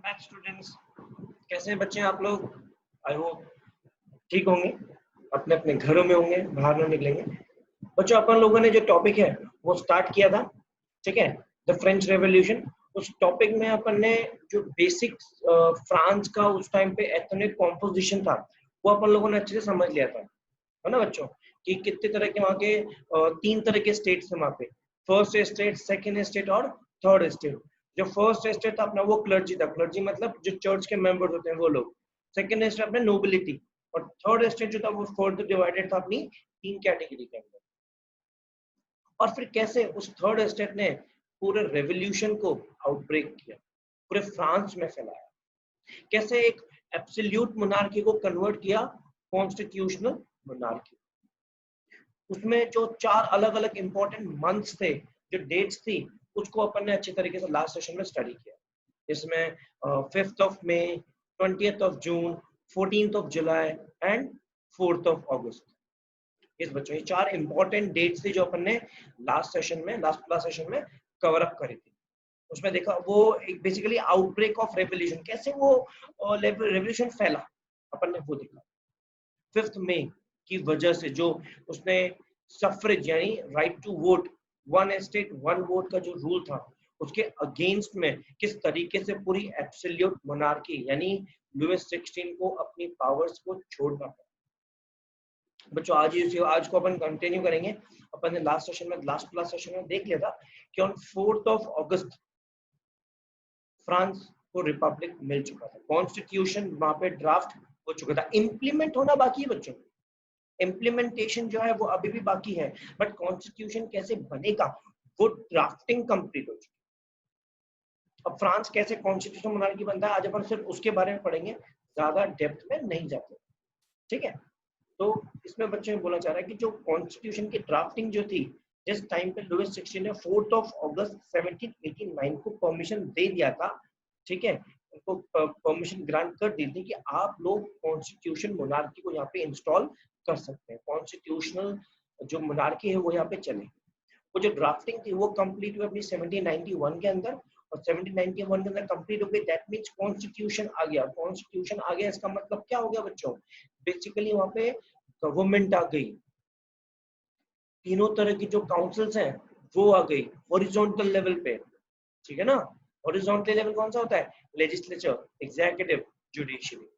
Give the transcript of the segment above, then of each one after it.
Back students. कैसे हैं बच्चे आप लोग? आई होप ठीक होंगे, अपने अपने घरों में होंगे, बाहर ना निकलेंगे। बच्चों अपन लोगों ने जो टॉपिक है वो स्टार्ट किया था, ठीक है, द फ्रेंच रेवोल्यूशन। उस टॉपिक में अपन ने जो बेसिक फ्रांस का उस टाइम पे एथनिक कॉम्पोजिशन था वो अपन लोगों ने अच्छे से समझ लिया था, है ना बच्चों? कि कितने तरह के वहाँ के तीन तरह के स्टेट्स थे वहाँ पे, फर्स्ट स्टेट, सेकेंड स्टेट और थर्ड स्टेट। जो फर्स्ट स्टेट था अपना वो क्लर्जी था, क्लर्जी मतलब जो चर्च के मेंबर्स होते हैं वो लोग। सेकेंड स्टेट अपने नोबिलिटी, और थर्ड स्टेट जो था वो फर्दर डिवाइडेड था अपनी तीन कैटेगरी के अंदर। और फिर कैसे उस थर्ड स्टेट ने पूरे रेवोल्यूशन को आउटब्रेक किया, पूरे फ्रांस में फैलाया, कैसे एक एब्सोल्यूट मोनार्की को कन्वर्ट किया कॉन्स्टिट्यूशनल मोनार्की। उसमें जो चार अलग अलग इंपॉर्टेंट मंथ्स थे, जो डेट्स थी, उसको अपन ने अच्छी तरीके से लास्ट सेशन में स्टडी किया। इसमें 5th ऑफ मई, 20th of June, 14th of जुलाई एंड 4th ऑफ अगस्त। इस बच्चों, ये चार इंपॉर्टेंट डेट्स थी जो अपन ने लास्ट क्लास सेशन में कवर अप करी थी। उसमें देखा वो एक बेसिकली आउटब्रेक ऑफ रेवोल्यूशन, कैसे वो रेवोल्यूशन फैला, अपन ने वो देखा। 5th मई की वजह से जो उसने सफ्रेज यानी right to vote, one state one vote का जो रूल था उसके अगेंस्ट में किस तरीके से पूरी एब्सोल्यूट मोनार्की यानी लुईस 16 को अपनी पावर्स को छोड़ना पड़ा। बच्चों आज को अपन कंटिन्यू करेंगे। अपन ने लास्ट क्लास सेशन में देख लिया था कि on 4th of August France को रिपब्लिक मिल चुका था, कॉन्स्टिट्यूशन वहां पे ड्राफ्ट हो चुका था, इम्प्लीमेंट होना बाकी है बच्चों। इम्प्लीमेंटेशन जो है वो अभी भी बाकी है, बट कॉन्स्टिट्यूशन कैसे बनेगा वो ड्राफ्टिंग कंप्लीट हो चुकी है। अब फ्रांस कैसे कॉन्स्टिट्यूशन मोनार्की बनता है आज अपन सिर्फ उसके बारे में पढ़ेंगे, ज्यादा डेप्थ में नहीं जाते, ठीक है? तो इसमें बच्चों में बोला जा रहा है कि जो कॉन्स्टिट्यूशन की ड्राफ्टिंग जो थी, जिस टाइम पे लुईस 16 ने 4th ऑफ अगस्त 1789 को परमिशन दे दिया था, ठीक है, उनको परमिशन ग्रांट कर दी थी कि आप लोग कॉन्स्टिट्यूशन मोनार्की को यहाँ पे इंस्टॉल कर सकते हैं, कॉन्स्टिट्यूशनल जो मोनार्की है वो यहाँ पे चले। वो जो ड्राफ्टिंग थी वो कंप्लीट हुई अपनी 1791 के अंदर, और 1791 के अंदर कंप्लीट हो गई। दैट मींस कॉन्स्टिट्यूशन आ गया। कॉन्स्टिट्यूशन आ गया इसका मतलब क्या हो गया बच्चों? बेसिकली वहां पे गवर्नमेंट आ गई, तीनों तरह की जो काउंसिल्स हैं वो आ गई हॉरिजॉन्टल लेवल पे, ठीक है ना? हॉरिजॉन्टल लेवल कौन सा होता है? Legislature, executive, judiciary.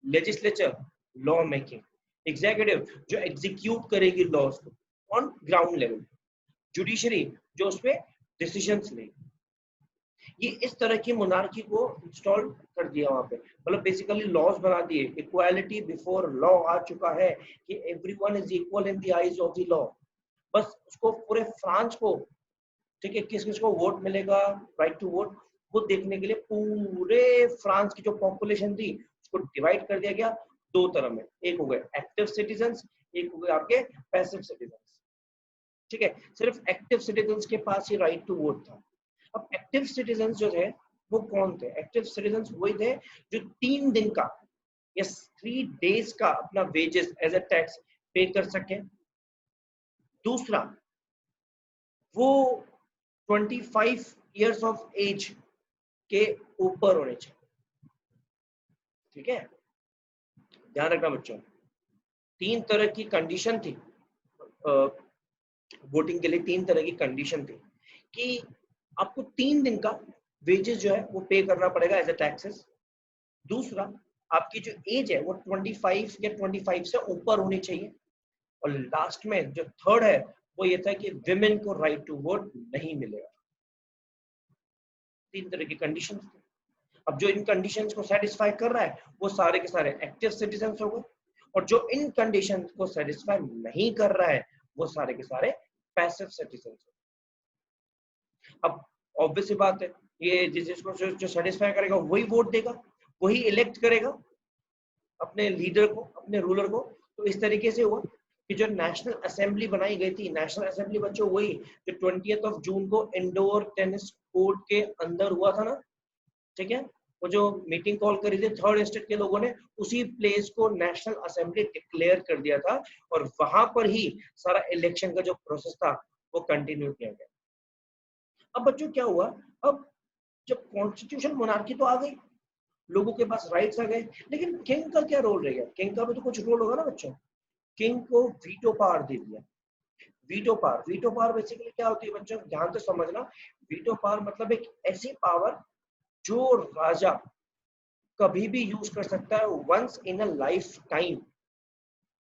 Legislature law making, executive जो एग्जीक्यूट करेगी लॉज को ऑन ग्राउंड लेवल, जुडिशरी जो उस पे डिसीजंस ले। ये इस तरह की मोनार्की को इंस्टॉल कर दिया वहां पे, मतलब बेसिकली लॉज बना दिए, इक्वालिटी बिफोर लॉ आ चुका है कि everyone is equal in the eyes of the law. बस उसको पूरे फ्रांस को, ठीक है, किस किस को वोट मिलेगा, राइट टू वोट, वो देखने के लिए पूरे फ्रांस की जो पॉपुलेशन थी उसको डिवाइड कर दिया गया दो तरह में। एक हो गए एक्टिव सिटीजन्स, एक हो गए आपके पैसिव सिटीजन्स, ठीक है? सिर्फ एक्टिव सिटीजन्स के पास ही राइट टू वोट था। अब एक्टिव सिटीजन्स जो थे वो कौन थे? एक्टिव सिटीजन्स वही थे जो 3 दिन का या 3 डेज का अपना वेजेस एज अ टैक्स पे कर सके। दूसरा, वो 25 इयर्स ऑफ एज के ऊपर होने चाहिए, ठीक है? ध्यान रखना बच्चों, 3 तरह की कंडीशन थी वोटिंग के लिए। 3 तरह की कंडीशन थी कि आपको 3 दिन का वेजेस जो है वो पे करना पड़ेगा एज अ टैक्सेस। दूसरा, आपकी जो एज है वो 25 या 25 से ऊपर होनी चाहिए। और लास्ट में जो थर्ड है वो ये था कि विमेन को राइट टू वोट नहीं मिलेगा। 3 तरह की कंडीशंस थी। अब जो इन कंडीशंस को सेटिस्फाई कर रहा है वो सारे के सारे एक्टिव सिटीजन्स हो गए, और जो इन कंडीशंस को सेटिस्फाई नहीं कर रहा है वो सारे के सारे पैसिव सिटीजन्स। अब ऑब्वियस सी बात है, ये जिसको जो सेटिस्फाई करेगा वही वोट देगा, वही इलेक्ट करेगा अपने लीडर को, अपने रूलर को। तो इस तरीके से हुआ कि जो नेशनल असेंबली बनाई गई थी, नेशनल असेंबली बच्चों वही जो 20th ऑफ जून को इंडोर टेनिस कोर्ट के अंदर हुआ था ना, ठीक है? वो जो मीटिंग कॉल करी थी थर्ड स्टेट के लोगों ने, उसी प्लेस को नेशनल असेंबली डिक्लेयर कर दिया था, और वहां पर ही सारा इलेक्शन का जो प्रोसेस था वो कंटिन्यू किया गया। अब बच्चों क्या हुआ? अब जब कॉन्स्टिट्यूशन मोनार्की तो आ गई, लोगों के पास राइट्स आ गए, लेकिन किंग का क्या रोल रहेगा? किंग का भी तो कुछ रोल होगा ना बच्चों। किंग को वीटो पावर दे दिया। वीटो पावर बेसिकली क्या होती है बच्चों, ध्यान से समझना। वीटो पावर मतलब एक ऐसी पावर जो राजा कभी भी यूज कर सकता है, once in a lifetime,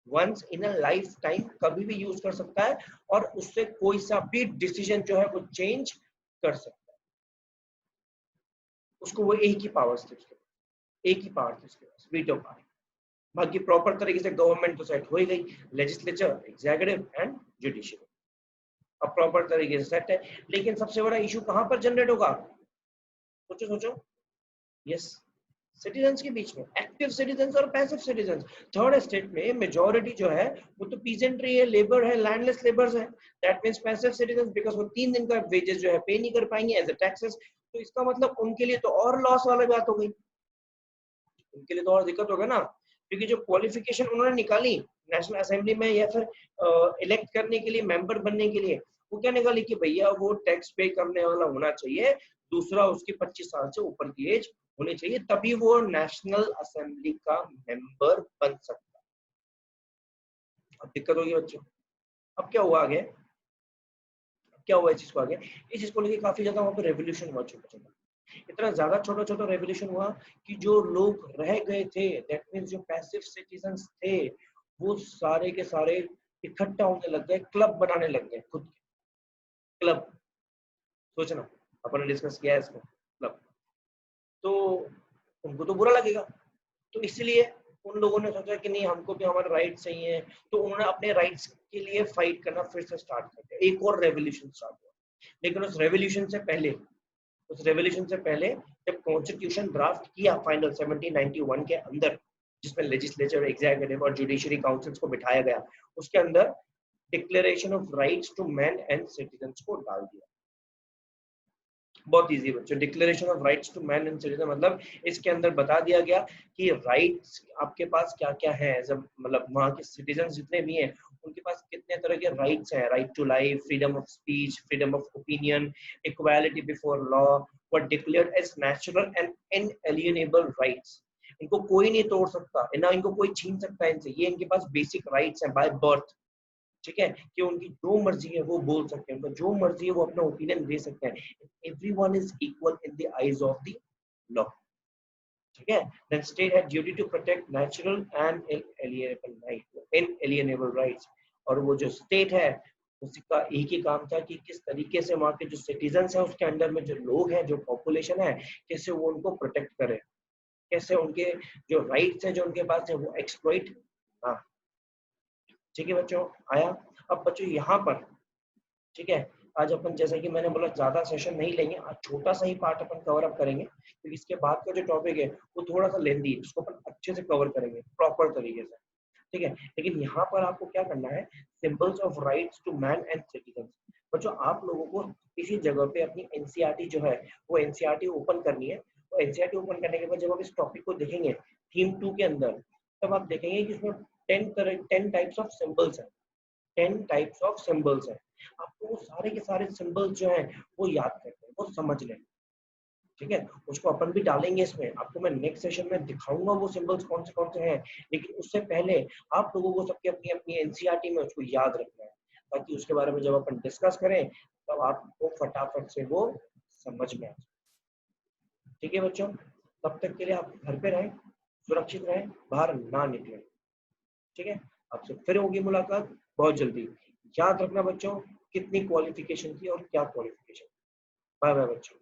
once in a lifetime कभी भी यूज कर सकता है, और उससे कोई सा भी डिसीजन जो है वो चेंज कर सकता है। उसको वो एक ही पावर्स थी उसके पास, एक ही पावर थी उसके पास, वीटो पावर। बाकी प्रॉपर तरीके से गवर्नमेंट तो सेट हो ही गई, लेजिस्लेचर, एग्जीक्यूटिव एंड जुडिशियरी, अब प्रॉपर तरीके से सेट है। लेकिन सबसे बड़ा इशू कहां पर जनरेट होगा? सोचो सोचो। यस, सिटीजन्स के बीच में, एक्टिव सिटीजन्स और पैसिव सिटीजन्स। थर्ड स्टेट में मेजॉरिटी जो है वो तो पीजेंट्री है, लेबर है, लैंडलेस लेबर्स है। That means passive citizens, because वो 3 दिन का वेजेस जो है पे नहीं कर पाएंगे एज अ टैक्सेस। तो इसका मतलब उनके लिए तो और लॉस वाली बात हो गई, उनके लिए तो और दिक्कत होगा ना, क्योंकि जो क्वालिफिकेशन उन्होंने निकाली नेशनल असेंबली में या फिर इलेक्ट करने के लिए, मेंबर बनने के लिए, वो क्या निकाली कि भैया वो टैक्स पे करने वाला होना चाहिए, दूसरा उसकी 25 साल से ऊपर की एज होनी चाहिए, तभी वो नेशनल असेंबली का मेंबर बन सकता है। अब दिक्कत होगी बच्चों। अब क्या हुआ आगे, क्या हुआ इस चीज को आगे, इस चीज को लेके काफी ज्यादा वहां पर रेवोल्यूशन हुआ छोटा छोटा, इतना ज्यादा छोटा छोटा रेवोल्यूशन हुआ कि जो लोग रह गए थे, दैट मींस जो पैसिव सिटीजन्स थे, वो सारे के सारे इकट्ठा होने लग गए, क्लब बनाने लग गए, खुद क्लब। सोचना, अपन ने डिस्कस किया है इसको, क्लब। तो उनको तो बुरा लगेगा, तो इसलिए उन लोगों ने सोचा कि नहीं, हमको भी हमारे राइट्स चाहिए। तो उन्होंने अपने राइट्स के लिए फाइट करना फिर से स्टार्ट कर दिया, एक और रेवोल्यूशन स्टार्ट हुआ। लेकिन उस रेवोल्यूशन से पहले, उस रेवोल्यूशन से पहले जब कॉन्स्टिट्यूशन ड्राफ्ट किया फाइनल 1791 के अंदर, जिसमें लेजिस्लेचर, एग्जीक्यूटिव और जुडिशरी काउंसिल्स को बिठाया गया, उसके अंदर declaration of rights to man and citizens को डाल दिया। बहुत इजी बच्चों, declaration of rights to man and citizen मतलब इसके अंदर बता दिया गया कि राइट्स आपके पास क्या क्या है, मतलब वहाँ के सिटीजन जितने भी हैं उनके पास कितने तरह के राइट्स हैं। Right to life, freedom of speech, freedom of opinion, equality before law were declared as natural and inalienable rights. इनको कोई नहीं तोड़ सकता, ना इनको कोई छीन सकता है इनसे, ये इनके पास बेसिक राइट्स हैं बाय बर्थ। ठीक है, कि उनकी जो मर्जी है वो बोल सकते हैं, उनका जो मर्जी है वो अपना ओपिनियन दे सकते हैं। Everyone is equal in the eyes of the law. ठीक है, then state had duty to protect natural and inalienable rights. और वो जो स्टेट है उसका एक ही काम था कि किस तरीके से वहाँ के जो सिटीजन्स हैं, उसके अंडर में जो लोग हैं, जो पॉपुलेशन है, कैसे वो उनको प्रोटेक्ट करे, कैसे उनके जो राइट्स हैं जो उनके पास है वो एक्सप्लॉइट ना। ठीक है बच्चों, आया। अब बच्चों यहाँ पर, ठीक है, आज अपन जैसा कि मैंने बोला ज्यादा सेशन नहीं लेंगे, आज छोटा सा ही पार्ट अपन कवर अप करेंगे, क्योंकि इसके बाद का जो टॉपिक है वो थोड़ा सा लेंदी है, उसको अपन अच्छे से कवर करेंगे प्रॉपर तरीके से। ठीक है, लेकिन यहाँ पर आपको क्या करना है, symbols of rights to man and citizen. बच्चों आप लोगों को किसी जगह पे अपनी एनसीईआरटी जो है वो एनसीईआरटी ओपन करनी है। वो एनसीईआरटी ओपन करने के बाद जब आप इस टॉपिक को देखेंगे थीम 2 के अंदर, तब आप देखेंगे कि इसमें 10 टाइप्स ऑफ सिंबल्स है, 10 टाइप्स ऑफ सिंबल्स है। आपको वो सारे के सारे सिंबल्स जो हैं वो याद करने हैं, वो समझ लें। ठीक है, उसको अपन भी डालेंगे इसमें, आपको मैं नेक्स्ट सेशन में दिखाऊंगा वो सिंबल्स कौन से हैं। लेकिन उससे पहले आप लोगों को सबके अपनी अपनी एनसीईआरटी में उसको याद रखना है, ताकि उसके बारे में जब अपन डिस्कस करें तब आपको फटाफट से वो समझ में आ जाए। ठीक है बच्चों, तब तक के लिए आप घर पे रहें, सुरक्षित रहें, बाहर ना निकलें। ठीक है, आपसे फिर होगी मुलाकात बहुत जल्दी। याद रखना बच्चों, कितनी क्वालिफिकेशन थी और क्या क्वालिफिकेशन। बाय बाय बच्चों।